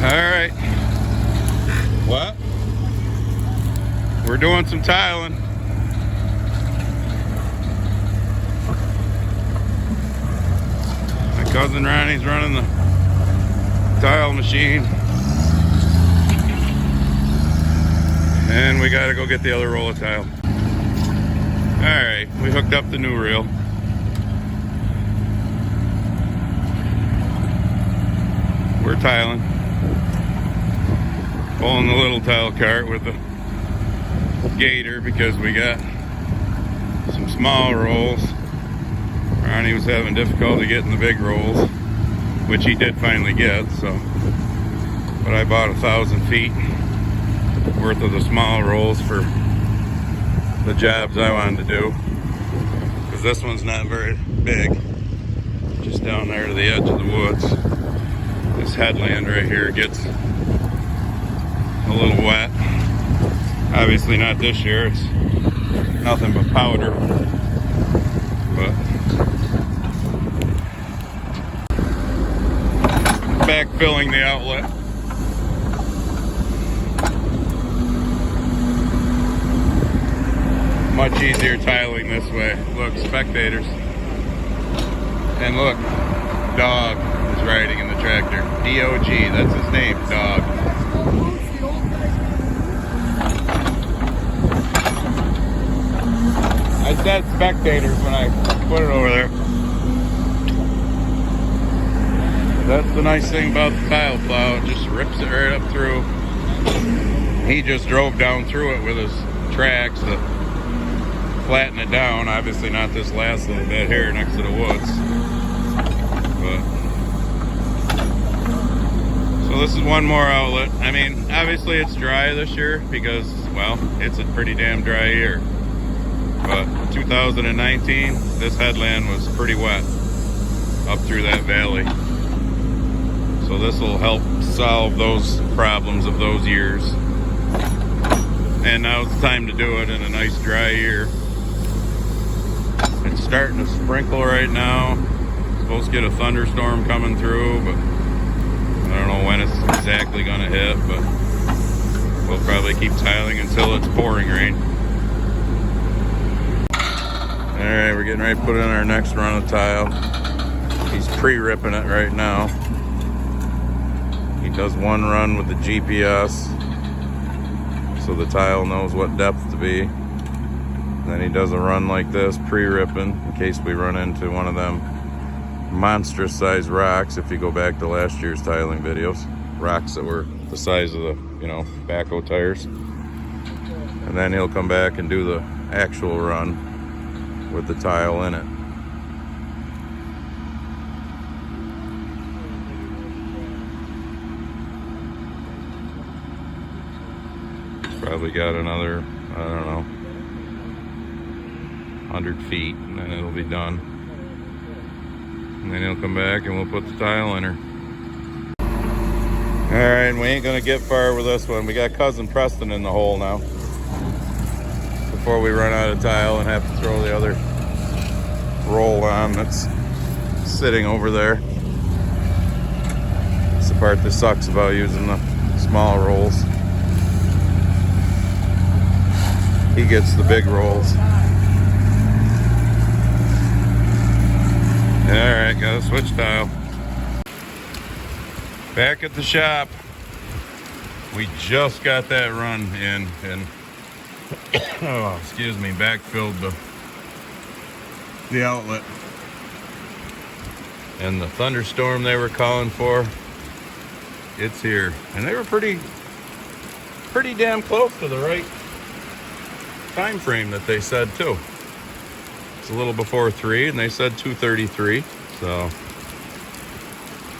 Alright. What? We're doing some tiling. My cousin Ronnie's running the tile machine. And we gotta go get the other roll of tile. Alright, we hooked up the new reel. We're tiling. Pulling the little tile cart with the gator because we got some small rolls. Ronnie was having difficulty getting the big rolls, which he did finally get, so. But I bought 1,000 feet worth of the small rolls for the jobs I wanted to do. Because this one's not very big. Just down there to the edge of the woods. This headland right here gets a little wet. Obviously not this year, it's nothing but powder. But backfilling the outlet. Much easier tiling this way. Look, spectators. And look, Dog is riding in the tractor. D-O-G, that's his name, Dog. I said spectators when I put it over there. That's the nice thing about the tile plow. It just rips it right up through. He just drove down through it with his tracks to flatten it down. Obviously not this last little bit here next to the woods. But so this is one more outlet. I mean, obviously it's dry this year because, well, it's a pretty damn dry year. But 2019, this headland was pretty wet up through that valley. So this will help solve those problems of those years. And now it's time to do it in a nice dry year. It's starting to sprinkle right now. Supposed to get a thunderstorm coming through, but I don't know when it's exactly gonna hit, but we'll probably keep tiling until it's pouring rain. Alright, we're getting ready to put in our next run of tile. He's pre-ripping it right now. He does one run with the GPS so the tile knows what depth to be. Then he does a run like this, pre-ripping, in case we run into one of them monstrous sized rocks. If you go back to last year's tiling videos, rocks that were the size of the, backhoe tires. And then he'll come back and do the actual run with the tile in it. Probably got another, I don't know, 100 feet, and then it'll be done. And then he'll come back and we'll put the tile in her. Alright, we ain't gonna get far with this one. We got cousin Preston in the hole now. Before we run out of tile and have to throw the other roll on that's sitting over there. It's the part that sucks about using the small rolls. He gets the big rolls. Alright, got a switch tile. Back at the shop. We just got that run in and backfilled the outlet. And the thunderstorm they were calling for, it's here. And they were pretty damn close to the right time frame that they said too. It's a little before 3 and they said 2:33. So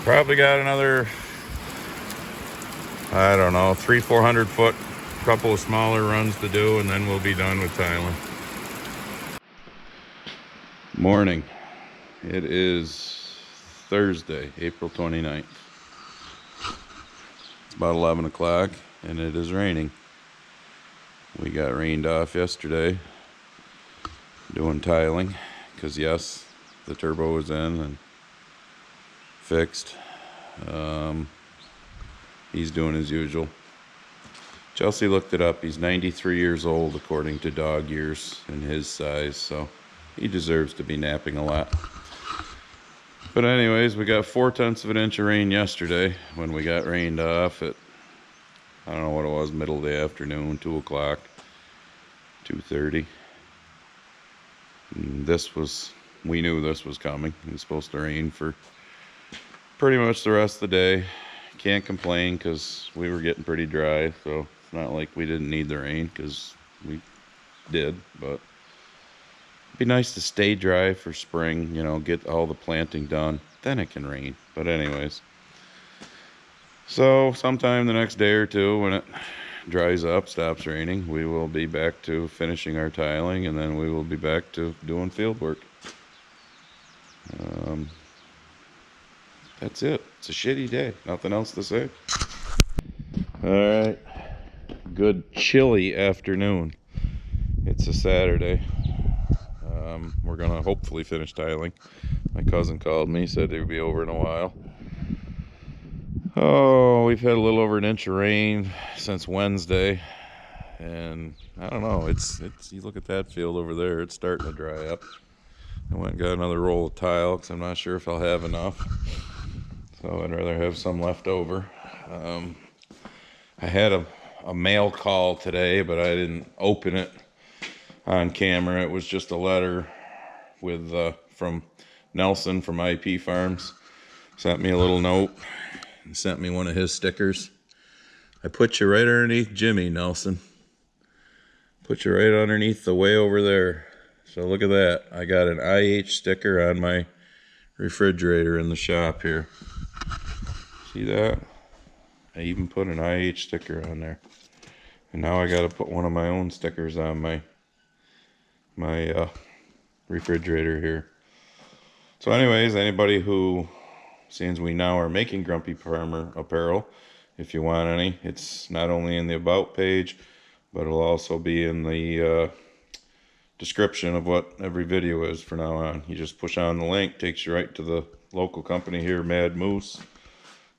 probably got another, I don't know, 300-400 foot, couple of smaller runs to do, and then we'll be done with tiling. Morning. It is Thursday, April 29th. It's about 11 o'clock and it is raining. We got rained off yesterday doing tiling because yes, the turbo was in and fixed. he's doing his usual. Chelsea looked it up. He's 93 years old according to dog years and his size, so he deserves to be napping a lot. But anyways, we got 4/10 of an inch of rain yesterday when we got rained off at, I don't know what it was, middle of the afternoon, 2 o'clock, 2:30. We knew this was coming. It was supposed to rain for pretty much the rest of the day. Can't complain because we were getting pretty dry, so it's not like we didn't need the rain, because we did, but it'd be nice to stay dry for spring, you know, get all the planting done, then it can rain. But anyways, so sometime the next day or two, when it dries up, stops raining, we will be back to finishing our tiling, and then we will be back to doing field work. That's it. It's a shitty day. Nothing else to say. All right. Good chilly afternoon. It's a Saturday. We're going to hopefully finish tiling. My cousin called me, said he would be over in a while. Oh, we've had a little over an inch of rain since Wednesday. And I don't know. It's you look at that field over there, it's starting to dry up. I went and got another roll of tile because I'm not sure if I'll have enough. So I'd rather have some left over. I had a mail call today, but I didn't open it on camera. It was just a letter with from Nelson from IP Farms. Sent me a little note and sent me one of his stickers. I put you right underneath Jimmy, Nelson. Put you right underneath the way over there. So look at that. I got an IH sticker on my refrigerator in the shop here. See that? I even put an IH sticker on there. And now I got to put one of my own stickers on my refrigerator here. So anyways, anybody who, since we now are making Grumpy Farmer apparel, if you want any, it's not only in the About page, but it'll also be in the description of what every video is from now on. You just push on the link, takes you right to the local company here, Mad Moose.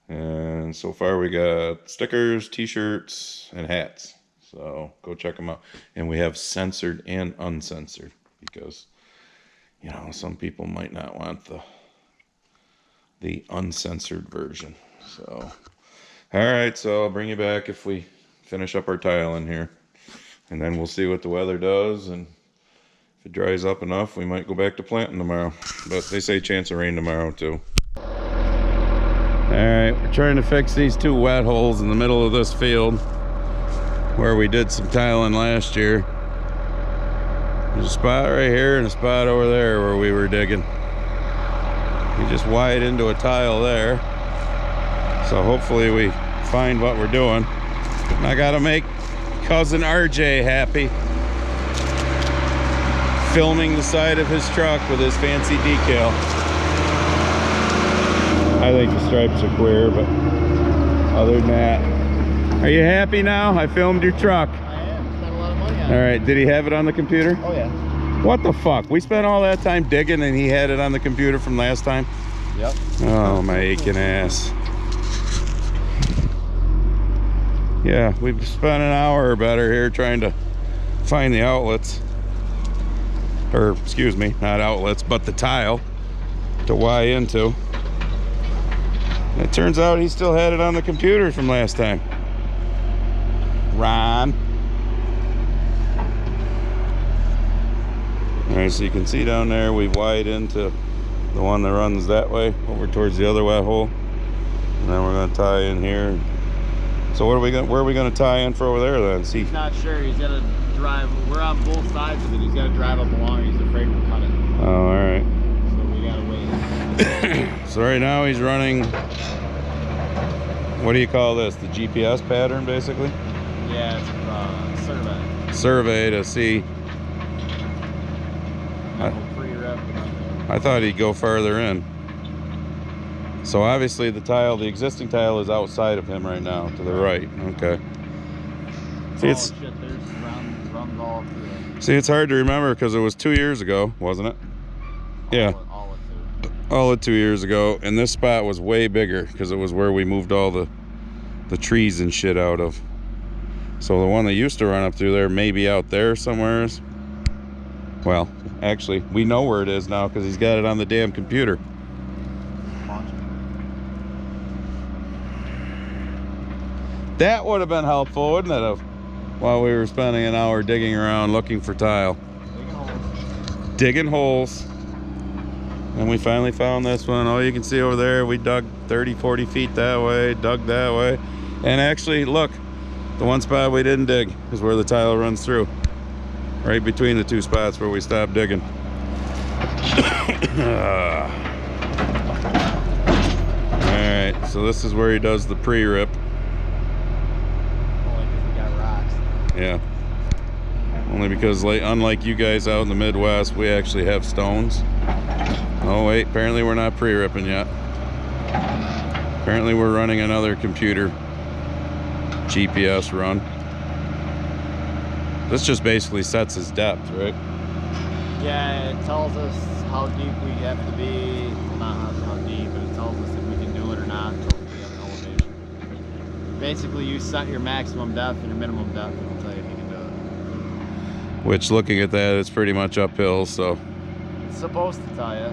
And so far we got stickers, t-shirts, and hats. So go check them out. And we have censored and uncensored, because, you know, some people might not want the uncensored version. So, all right, so I'll bring you back if we finish up our tiling here. And then we'll see what the weather does, and if it dries up enough, we might go back to planting tomorrow. But they say chance of rain tomorrow too. Alright, we're trying to fix these 2 wet holes in the middle of this field where we did some tiling last year. There's a spot right here and a spot over there where we were digging. We just wide into a tile there. So hopefully we find what we're doing. And I gotta make cousin RJ happy. Filming the side of his truck with his fancy decal. I think the stripes are queer, but other than that, are you happy now? I filmed your truck. I am. Spent a lot of money on it. All right, did he have it on the computer? Oh yeah. What the fuck? We spent all that time digging and he had it on the computer from last time? Yep. Oh, my aching ass. Yeah, we've spent an hour or better here trying to find the outlets. Or, excuse me, not outlets, but the tile to Y into. And it turns out he still had it on the computer from last time. Ron. All right, so you can see down there, we've wired into the one that runs that way over towards the other wet hole. And then we're gonna tie in here. So where are we gonna tie in for over there then? See? He's not sure. He's gotta drive. We're on both sides of it. He's gotta drive up along. He's afraid we'll cut it. Oh, all right. So we gotta wait. So right now he's running, what do you call this? The GPS pattern, basically? Yeah, it's survey. Survey to see. I thought he'd go farther in. So obviously the existing tile is outside of him right now, to the right. Okay. See, it's, shit, there's runs all through it. See, it's hard to remember because it was 2 years ago, wasn't it? Yeah. All of 2. All of 2 years ago, and this spot was way bigger because it was where we moved all the the trees and shit out of. So the one that used to run up through there may be out there somewhere. Well, actually, we know where it is now because he's got it on the damn computer. That would have been helpful, wouldn't it have? While we were spending an hour digging around looking for tile. Digging holes. And we finally found this one. Oh, you can see over there, we dug 30, 40 feet that way, dug that way. And actually, look, the one spot we didn't dig is where the tile runs through. Right between the two spots where we stopped digging. Alright, so this is where he does the pre-rip. Only because we got rocks. Yeah. Only because, unlike you guys out in the Midwest, we actually have stones. Oh wait, apparently we're not pre-ripping yet. Apparently we're running another computer GPS run. This just basically sets his depth, right? Yeah, it tells us how deep we have to be. Well, not how deep, but it tells us if we can do it or not until we have an elevation. Basically, you set your maximum depth and your minimum depth, and it'll tell you if you can do it. Which, looking at that, it's pretty much uphill, so. It's supposed to tell you.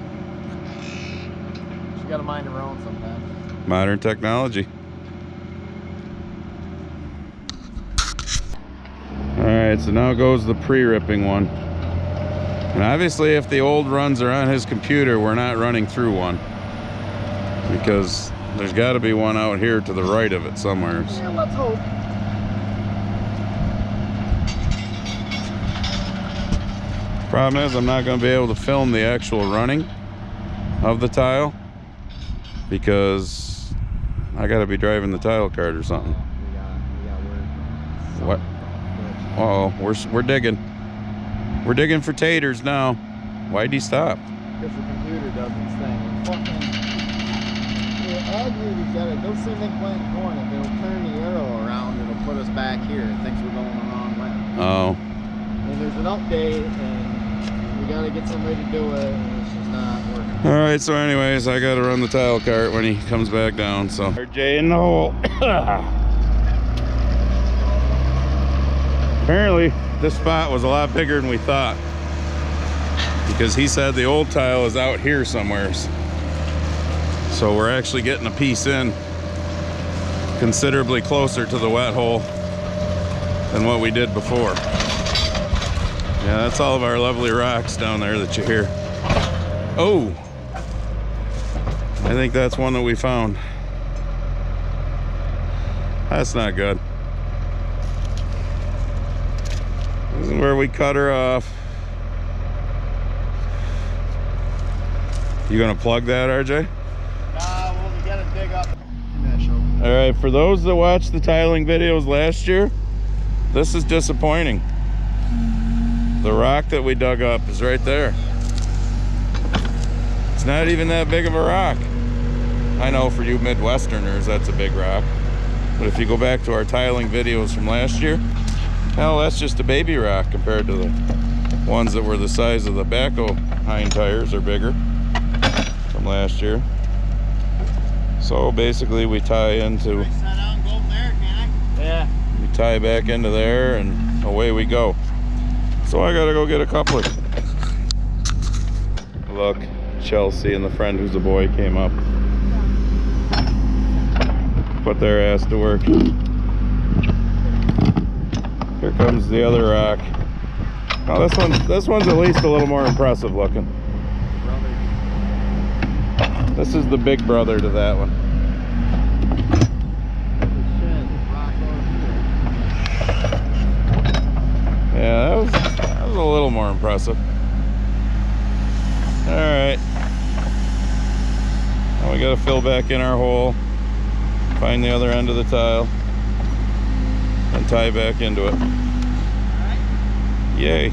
You gotta mind your own sometimes. Modern technology. Alright, so now goes the pre-ripping one. And obviously if the old runs are on his computer, we're not running through one. Because there's got to be one out here to the right of it somewhere. Yeah, let's hope. Problem is I'm not going to be able to film the actual running of the tile. Because I got to be driving the tile cart or something. We got word. What? Uh-oh, we're digging. We're digging for taters now. Why'd he stop? Because the computer does its thing. And fucking... The aggregator's got it. Those things ain't playing corn. If it'll turn the arrow around, it'll put us back here. It thinks we're going the wrong way. Oh. And there's an update, and we gotta get somebody to do it, and it's just not working. Alright, so anyways, I gotta run the tile cart when he comes back down, so. RJ in the hole. Apparently, this spot was a lot bigger than we thought. Because he said the old tile is out here somewhere. So we're actually getting a piece in considerably closer to the wet hole than what we did before. Yeah, that's all of our lovely rocks down there that you hear. Oh! I think that's one that we found. That's not good. This is where we cut her off. You gonna plug that, RJ? Well, we gotta dig up. All right, for those that watched the tiling videos last year, this is disappointing. The rock that we dug up is right there. It's not even that big of a rock. I know for you Midwesterners, that's a big rock. But if you go back to our tiling videos from last year, hell, that's just a baby rock compared to the ones that were the size of the backhoe hind tires or bigger from last year. So basically we tie into, Yeah. we tie back into there and away we go. So I gotta go get a coupler. Look, Chelsea and the friend who's a boy came up. Put their ass to work. Here comes the other rock. Now this one's at least a little more impressive looking. This is the big brother to that one. Yeah, that was a little more impressive. All right. Now we got to fill back in our hole, find the other end of the tile, and tie back into it. Yay.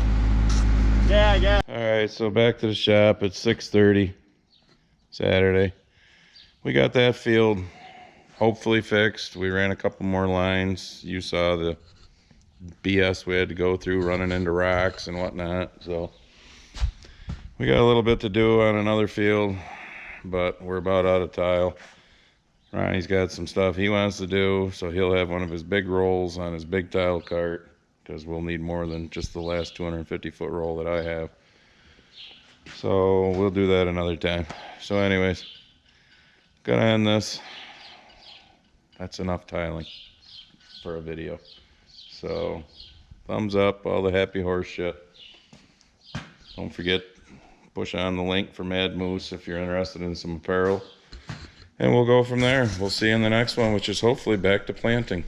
Yeah, I guess. All right, so back to the shop. It's 6:30 Saturday. We got that field hopefully fixed. We ran a couple more lines. You saw the BS we had to go through running into rocks and whatnot. So we got a little bit to do on another field, but we're about out of tile. Ronnie's got some stuff he wants to do, so he'll have one of his big rolls on his big tile cart, because we'll need more than just the last 250-foot roll that I have. So we'll do that another time. So anyways, gonna end this. That's enough tiling for a video. So thumbs up, all the happy horse shit. Don't forget, push on the link for Mad Moose if you're interested in some apparel. And we'll go from there. We'll see you in the next one, which is hopefully back to planting.